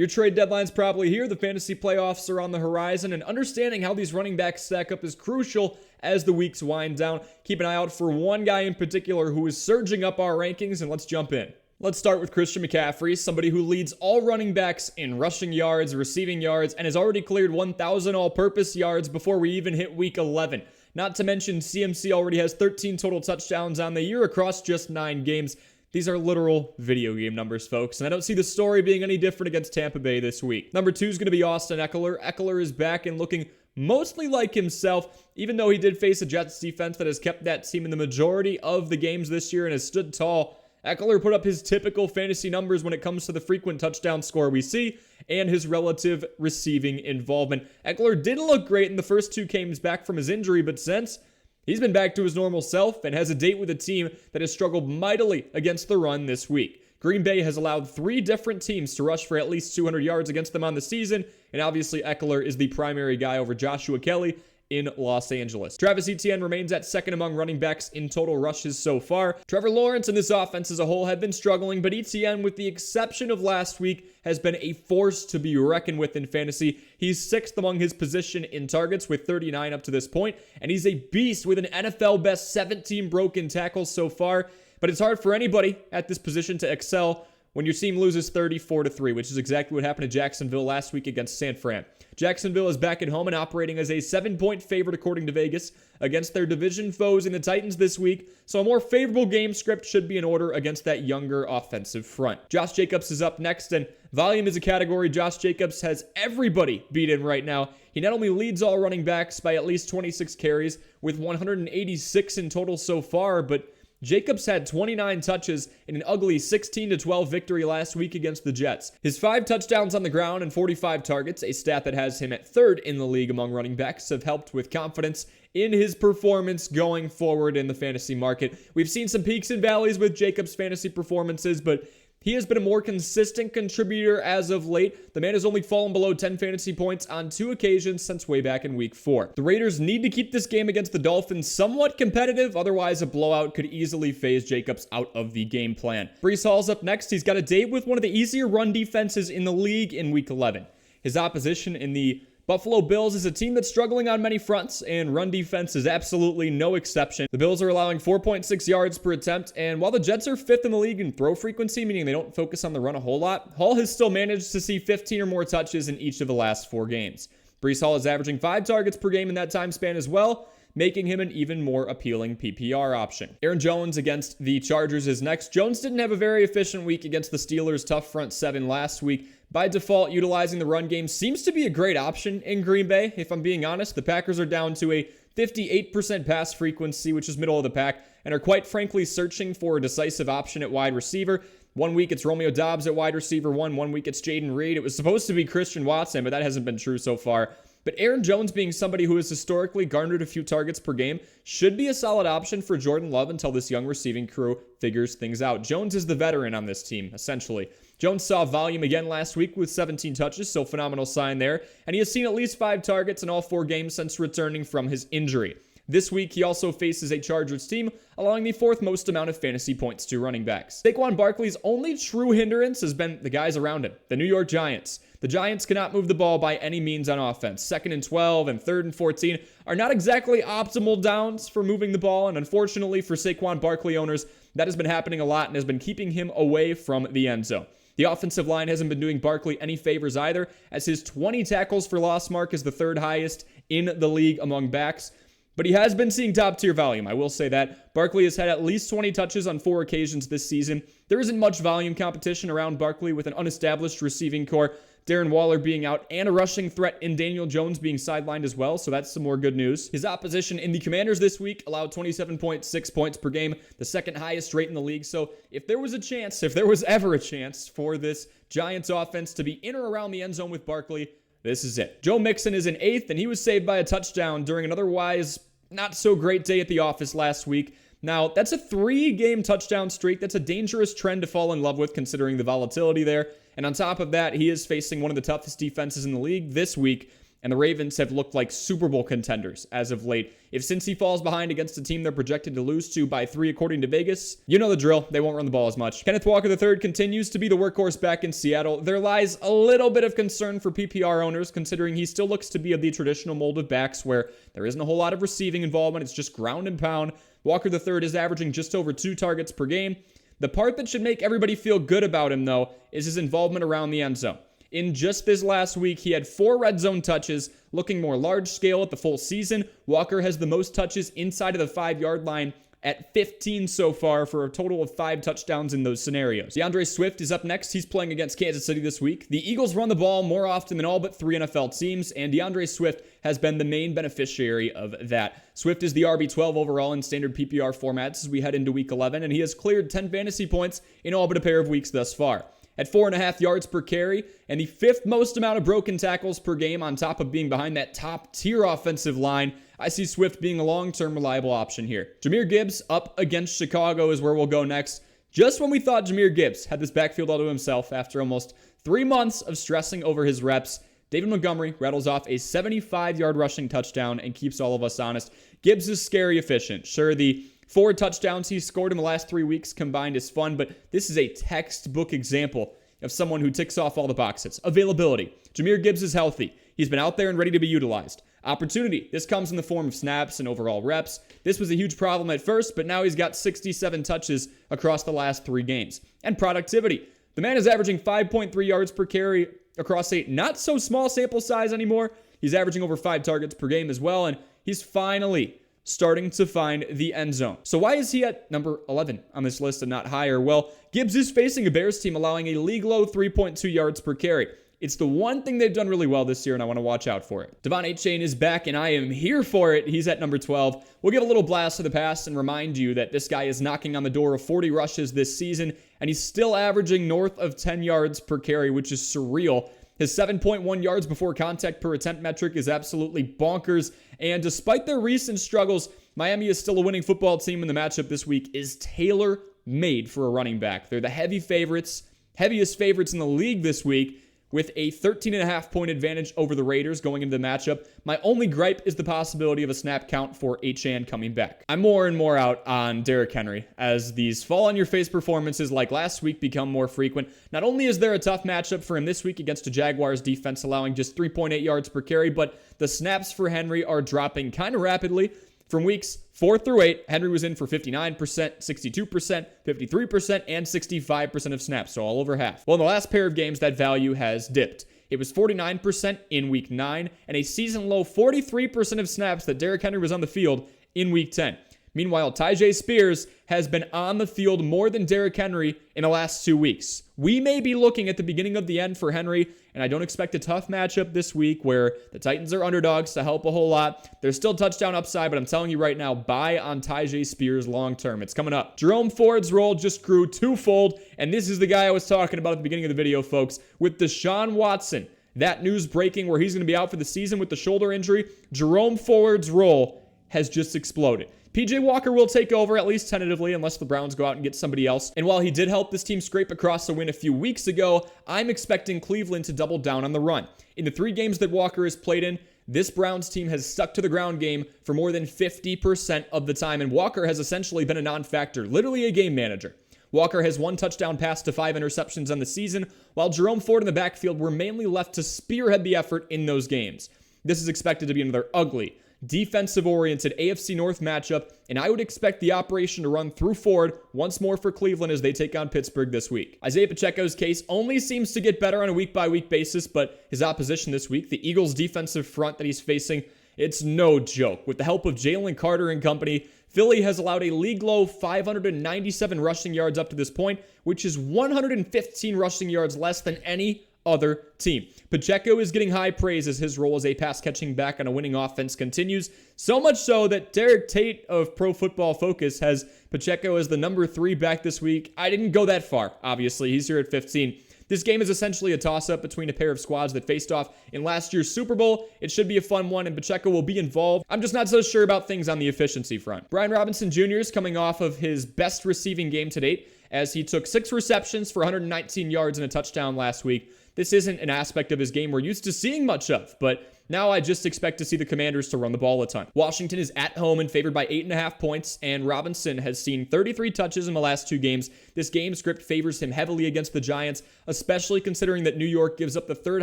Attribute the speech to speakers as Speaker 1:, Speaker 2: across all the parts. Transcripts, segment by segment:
Speaker 1: Your trade deadline's probably here, the fantasy playoffs are on the horizon, and understanding how these running backs stack up is crucial as the weeks wind down. Keep an eye out for one guy in particular who is surging up our rankings, and let's jump in. Let's start with Christian McCaffrey, somebody who leads all running backs in rushing yards, receiving yards, and has already cleared 1,000 all-purpose yards before we even hit week 11. Not to mention, CMC already has 13 total touchdowns on the year across just 9 games. These are literal video game numbers, folks, and I don't see the story being any different against Tampa Bay this week. Number 2 is going to be Austin Ekeler. Ekeler is back and looking mostly like himself, even though he did face a Jets defense that has kept that team in the majority of the games this year and has stood tall. Ekeler put up his typical fantasy numbers when it comes to the frequent touchdown score we see and his relative receiving involvement. Ekeler didn't look great in the first 2 games back from his injury, but since, he's been back to his normal self and has a date with a team that has struggled mightily against the run this week. Green Bay has allowed 3 different teams to rush for at least 200 yards against them on the season, and obviously Ekeler is the primary guy over Joshua Kelly in Los Angeles. Travis Etienne remains at second among running backs in total rushes so far. Trevor Lawrence and this offense as a whole have been struggling, but Etienne, with the exception of last week, has been a force to be reckoned with in fantasy. He's 6th among his position in targets with 39 up to this point, and he's a beast with an NFL best 17 broken tackles so far, but it's hard for anybody at this position to excel when your team loses 34-3, which is exactly what happened to Jacksonville last week against San Fran. Jacksonville is back at home and operating as a 7-point favorite according to Vegas against their division foes in the Titans this week, so a more favorable game script should be in order against that younger offensive front. Josh Jacobs is up next, and volume is a category Josh Jacobs has everybody beat in right now. He not only leads all running backs by at least 26 carries with 186 in total so far, but Jacobs had 29 touches in an ugly 16-12 victory last week against the Jets. His 5 touchdowns on the ground and 45 targets, a stat that has him at 3rd in the league among running backs, have helped with confidence in his performance going forward in the fantasy market. We've seen some peaks and valleys with Jacobs' fantasy performances, but he has been a more consistent contributor as of late. The man has only fallen below 10 fantasy points on 2 occasions since way back in week 4. The Raiders need to keep this game against the Dolphins somewhat competitive, otherwise a blowout could easily phase Jacobs out of the game plan. Breece Hall's up next. He's got a date with one of the easier run defenses in the league in week 11. His opposition in the Buffalo Bills is a team that's struggling on many fronts, and run defense is absolutely no exception. The Bills are allowing 4.6 yards per attempt, and while the Jets are 5th in the league in throw frequency, meaning they don't focus on the run a whole lot, Hall has still managed to see 15 or more touches in each of the last 4 games. Breece Hall is averaging 5 targets per game in that time span as well, making him an even more appealing PPR option. Aaron Jones against the Chargers is next. Jones didn't have a very efficient week against the Steelers' tough front 7 last week. By default, utilizing the run game seems to be a great option in Green Bay. If I'm being honest, the Packers are down to a 58% pass frequency, which is middle of the pack, and are quite frankly searching for a decisive option at wide receiver. One week it's Romeo Doubs at wide receiver 1 week it's Jaden Reed. It was supposed to be Christian Watson, but that hasn't been true so far. But Aaron Jones, being somebody who has historically garnered a few targets per game, should be a solid option for Jordan Love until this young receiving crew figures things out. Jones is the veteran on this team, essentially. Jones saw volume again last week with 17 touches, so phenomenal sign there. And he has seen at least 5 targets in all 4 games since returning from his injury. This week, he also faces a Chargers team, allowing the 4th most amount of fantasy points to running backs. Saquon Barkley's only true hindrance has been the guys around him, the New York Giants. The Giants cannot move the ball by any means on offense. 2nd and 12 and 3rd and 14 are not exactly optimal downs for moving the ball, and unfortunately for Saquon Barkley owners, that has been happening a lot and has been keeping him away from the end zone. The offensive line hasn't been doing Barkley any favors either, as his 20 tackles for loss mark is the 3rd highest in the league among backs. But he has been seeing top-tier volume, I will say that. Barkley has had at least 20 touches on 4 occasions this season. There isn't much volume competition around Barkley with an unestablished receiving core, Darren Waller being out, and a rushing threat in Daniel Jones being sidelined as well, so that's some more good news. His opposition in the Commanders this week allowed 27.6 points per game, the 2nd highest rate in the league. So if there was ever a chance for this Giants offense to be in or around the end zone with Barkley, this is it. Joe Mixon is in 8th, and he was saved by a touchdown during an otherwise not so great day at the office last week. Now, that's a 3-game touchdown streak. That's a dangerous trend to fall in love with considering the volatility there. And on top of that, he is facing one of the toughest defenses in the league this week And the Ravens have looked like Super Bowl contenders as of late. If Cincy falls behind against a team they're projected to lose to by 3 according to Vegas, you know the drill. They won't run the ball as much. Kenneth Walker III continues to be the workhorse back in Seattle. There lies a little bit of concern for PPR owners, considering he still looks to be of the traditional mold of backs where there isn't a whole lot of receiving involvement. It's just ground and pound. Walker III is averaging just over 2 targets per game. The part that should make everybody feel good about him, though, is his involvement around the end zone. In just this last week, he had 4 red zone touches, looking more large scale at the full season. Walker has the most touches inside of the 5-yard line at 15 so far for a total of 5 touchdowns in those scenarios. DeAndre Swift is up next. He's playing against Kansas City this week. The Eagles run the ball more often than all but 3 NFL teams, and DeAndre Swift has been the main beneficiary of that. Swift is the RB12 overall in standard PPR formats as we head into week 11, and he has cleared 10 fantasy points in all but a pair of weeks thus far. At 4.5 yards per carry and the 5th most amount of broken tackles per game on top of being behind that top-tier offensive line, I see Swift being a long-term reliable option here. Jahmyr Gibbs up against Chicago is where we'll go next. Just when we thought Jahmyr Gibbs had this backfield all to himself after almost 3 months of stressing over his reps, David Montgomery rattles off a 75-yard rushing touchdown and keeps all of us honest. Gibbs is scary efficient. Sure, the 4 touchdowns he's scored in the last 3 weeks combined is fun, but this is a textbook example of someone who ticks off all the boxes. Availability. Jahmyr Gibbs is healthy. He's been out there and ready to be utilized. Opportunity. This comes in the form of snaps and overall reps. This was a huge problem at first, but now he's got 67 touches across the last 3 games. And productivity. The man is averaging 5.3 yards per carry across a not so small sample size anymore. He's averaging over 5 targets per game as well, and he's finally starting to find the end zone. So why is he at number 11 on this list and not higher? Well, Gibbs is facing a Bears team allowing a league-low 3.2 yards per carry. It's the one thing they've done really well this year, and I want to watch out for it. Devon Achane is back, and I am here for it. He's at number 12. We'll give a little blast to the past and remind you that this guy is knocking on the door of 40 rushes this season, and he's still averaging north of 10 yards per carry, which is surreal. His 7.1 yards before contact per attempt metric is absolutely bonkers. And despite their recent struggles, Miami is still a winning football team, and the matchup this week is tailor-made for a running back. They're the heaviest favorites in the league this week, with a 13.5-point advantage over the Raiders going into the matchup. My only gripe is the possibility of a snap count for Achane coming back. I'm more and more out on Derrick Henry as these fall-on-your-face performances like last week become more frequent. Not only is there a tough matchup for him this week against a Jaguars defense allowing just 3.8 yards per carry, but the snaps for Henry are dropping kind of rapidly. From weeks 4 through 8, Henry was in for 59%, 62%, 53%, and 65% of snaps, so all over half. Well, in the last pair of games, that value has dipped. It was 49% in week 9, and a season-low 43% of snaps that Derrick Henry was on the field in week 10. Meanwhile, Tyjae Spears has been on the field more than Derrick Henry in the last 2 weeks. We may be looking at the beginning of the end for Henry, and I don't expect a tough matchup this week where the Titans are underdogs to help a whole lot. There's still touchdown upside, but I'm telling you right now, buy on Tyjae Spears long term. It's coming up. Jerome Ford's role just grew twofold, and this is the guy I was talking about at the beginning of the video, folks, with Deshaun Watson. That news breaking where he's going to be out for the season with the shoulder injury. Jerome Ford's role has just exploded. PJ Walker will take over, at least tentatively, unless the Browns go out and get somebody else. And while he did help this team scrape across a win a few weeks ago, I'm expecting Cleveland to double down on the run. In the 3 games that Walker has played in, this Browns team has stuck to the ground game for more than 50% of the time, and Walker has essentially been a non-factor, literally a game manager. Walker has 1 touchdown pass to 5 interceptions on the season, while Jerome Ford in the backfield were mainly left to spearhead the effort in those games. This is expected to be another ugly, defensive-oriented AFC North matchup, and I would expect the operation to run through Ford once more for Cleveland as they take on Pittsburgh this week. Isaiah Pacheco's case only seems to get better on a week-by-week basis, but his opposition this week, the Eagles' defensive front that he's facing, it's no joke. With the help of Jalen Carter and company, Philly has allowed a league-low 597 rushing yards up to this point, which is 115 rushing yards less than any other team. Pacheco is getting high praise as his role as a pass-catching back on a winning offense continues, so much so that Derek Tate of Pro Football Focus has Pacheco as the number 3 back this week. I didn't go that far, obviously. He's here at 15. This game is essentially a toss-up between a pair of squads that faced off in last year's Super Bowl. It should be a fun one, and Pacheco will be involved. I'm just not so sure about things on the efficiency front. Brian Robinson Jr. is coming off of his best receiving game to date, as he took 6 receptions for 119 yards and a touchdown last week. This isn't an aspect of his game we're used to seeing much of, but Now I just expect to see the Commanders to run the ball a ton. Washington is at home and favored by 8.5 points, and Robinson has seen 33 touches in the last 2 games. This game script favors him heavily against the Giants, especially considering that New York gives up the 3rd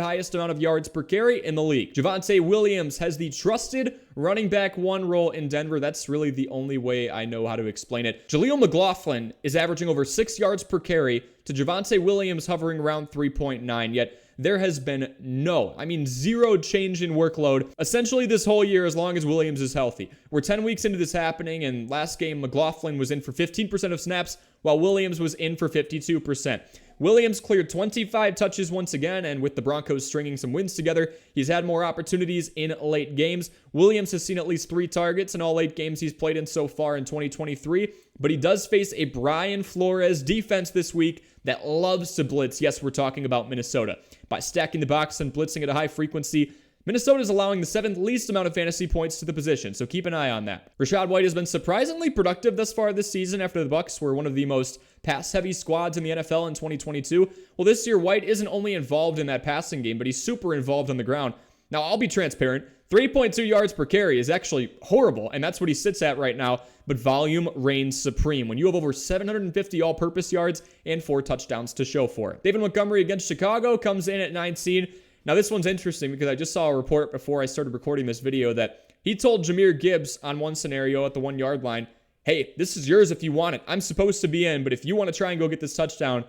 Speaker 1: highest amount of yards per carry in the league. Javonte Williams has the trusted running back 1 role in Denver. That's really the only way I know how to explain it. Jaleel McLaughlin is averaging over 6 yards per carry to Javonte Williams hovering around 3.9, yet there has been zero change in workload essentially this whole year as long as Williams is healthy. We're 10 weeks into this happening, and last game McLaughlin was in for 15% of snaps while Williams was in for 52%. Williams cleared 25 touches once again, and with the Broncos stringing some wins together, he's had more opportunities in late games. Williams has seen at least 3 targets in all 8 games he's played in so far in 2023, but he does face a Brian Flores defense this week that loves to blitz. Yes, we're talking about Minnesota. By stacking the box and blitzing at a high frequency, Minnesota is allowing the 7th least amount of fantasy points to the position, so keep an eye on that. Rachaad White has been surprisingly productive thus far this season after the Bucs were one of the most pass-heavy squads in the NFL in 2022. Well, this year, White isn't only involved in that passing game, but he's super involved on the ground. Now, I'll be transparent. 3.2 yards per carry is actually horrible, and that's what he sits at right now, but volume reigns supreme when you have over 750 all-purpose yards and 4 touchdowns to show for it. David Montgomery against Chicago comes in at 19. Now, this one's interesting because I just saw a report before I started recording this video that he told Jahmyr Gibbs on one scenario at the 1-yard line, hey, this is yours if you want it. I'm supposed to be in, but if you want to try and go get this touchdown,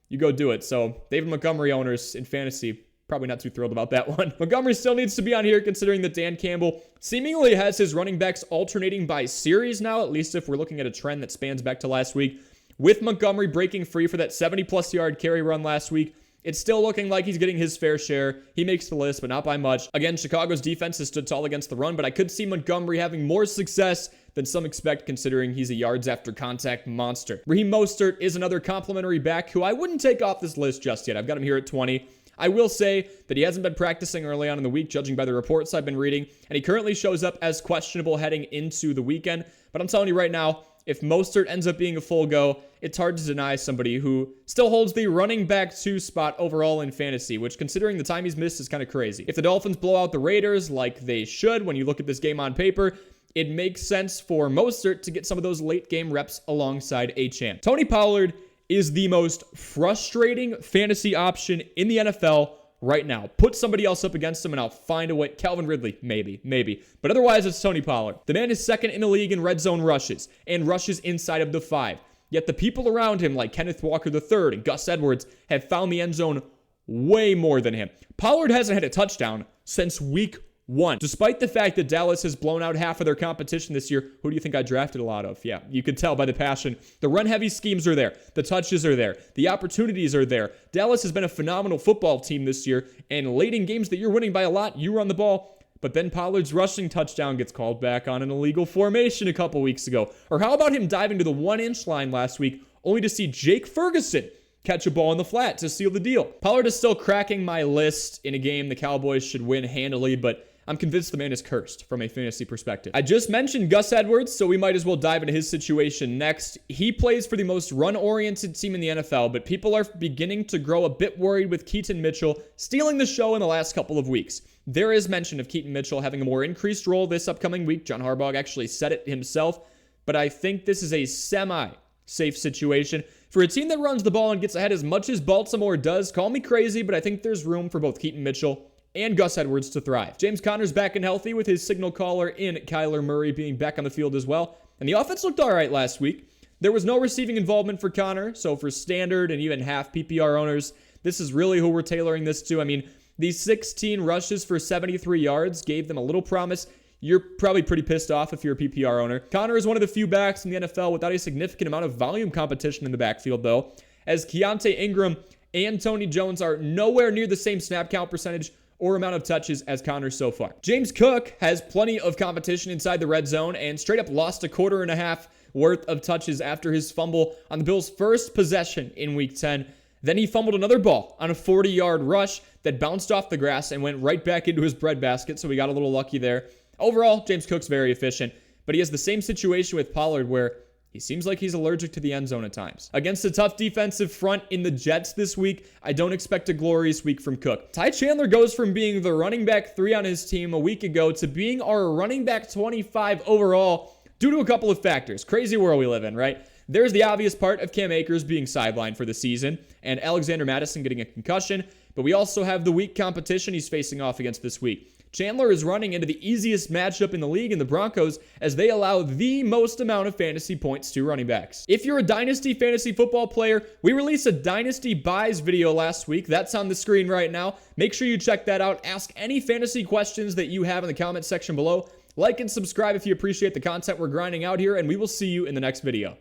Speaker 1: you go do it. So, David Montgomery owners in fantasy, probably not too thrilled about that one. Montgomery still needs to be on here considering that Dan Campbell seemingly has his running backs alternating by series now, at least if we're looking at a trend that spans back to last week. With Montgomery breaking free for that 70-plus yard carry run last week, it's still looking like he's getting his fair share. He makes the list, but not by much. Again, Chicago's defense has stood tall against the run, but I could see Montgomery having more success than some expect considering he's a yards after contact monster. Raheem Mostert is another complimentary back who I wouldn't take off this list just yet. I've got him here at 20. I will say that he hasn't been practicing early on in the week, judging by the reports I've been reading, and he currently shows up as questionable heading into the weekend. But I'm telling you right now, if Mostert ends up being a full go, it's hard to deny somebody who still holds the running back 2 spot overall in fantasy, which considering the time he's missed is kind of crazy. If the Dolphins blow out the Raiders like they should when you look at this game on paper, it makes sense for Mostert to get some of those late game reps alongside Achane. Tony Pollard is the most frustrating fantasy option in the NFL right now. Put somebody else up against him and I'll find a way. Calvin Ridley, maybe. But otherwise, it's Tony Pollard. The man is second in the league in red zone rushes and rushes inside of the 5. Yet the people around him, like Kenneth Walker III and Gus Edwards, have found the end zone way more than him. Pollard hasn't had a touchdown since week 1. Despite the fact that Dallas has blown out half of their competition this year, who do you think I drafted a lot of? Yeah, you could tell by the passion. The run-heavy schemes are there. The touches are there. The opportunities are there. Dallas has been a phenomenal football team this year, and late in games that you're winning by a lot, you run the ball. But then Pollard's rushing touchdown gets called back on an illegal formation a couple weeks ago. Or how about him diving to the 1-inch line last week, only to see Jake Ferguson catch a ball in the flat to seal the deal? Pollard is still cracking my list in a game the Cowboys should win handily, but I'm convinced the man is cursed from a fantasy perspective. I just mentioned Gus Edwards, so we might as well dive into his situation next. He plays for the most run-oriented team in the NFL, but people are beginning to grow a bit worried with Keaton Mitchell stealing the show in the last couple of weeks. There is mention of Keaton Mitchell having a more increased role this upcoming week. John Harbaugh actually said it himself, but I think this is a semi-safe situation. For a team that runs the ball and gets ahead as much as Baltimore does, call me crazy, but I think there's room for both Keaton Mitchell and Gus Edwards to thrive. James Conner's back and healthy with his signal caller in Kyler Murray being back on the field as well. And the offense looked all right last week. There was no receiving involvement for Conner, so for standard and even half PPR owners, this is really who we're tailoring this to. I mean, these 16 rushes for 73 yards gave them a little promise. You're probably pretty pissed off if you're a PPR owner. Conner is one of the few backs in the NFL without a significant amount of volume competition in the backfield, though, as Keontae Ingram and Tony Jones are nowhere near the same snap count percentage or amount of touches as Conner so far. James Cook has plenty of competition inside the red zone and straight up lost a 1.5 worth of touches after his fumble on the Bills' first possession in Week 10. Then he fumbled another ball on a 40-yard rush that bounced off the grass and went right back into his breadbasket, so we got a little lucky there. Overall, James Cook's very efficient, but he has the same situation with Pollard where He seems like he's allergic to the end zone at times. Against a tough defensive front in the Jets this week, I don't expect a glorious week from Cook. Ty Chandler goes from being the running back 3 on his team a week ago to being our running back 25 overall due to a couple of factors. Crazy world we live in, right? There's the obvious part of Cam Akers being sidelined for the season and Alexander Mattison getting a concussion, but we also have the weak competition he's facing off against this week. Chandler is running into the easiest matchup in the league in the Broncos as they allow the most amount of fantasy points to running backs. If you're a Dynasty fantasy football player, we released a Dynasty buys video last week. That's on the screen right now. Make sure you check that out. Ask any fantasy questions that you have in the comment section below. Like and subscribe if you appreciate the content we're grinding out here, and we will see you in the next video.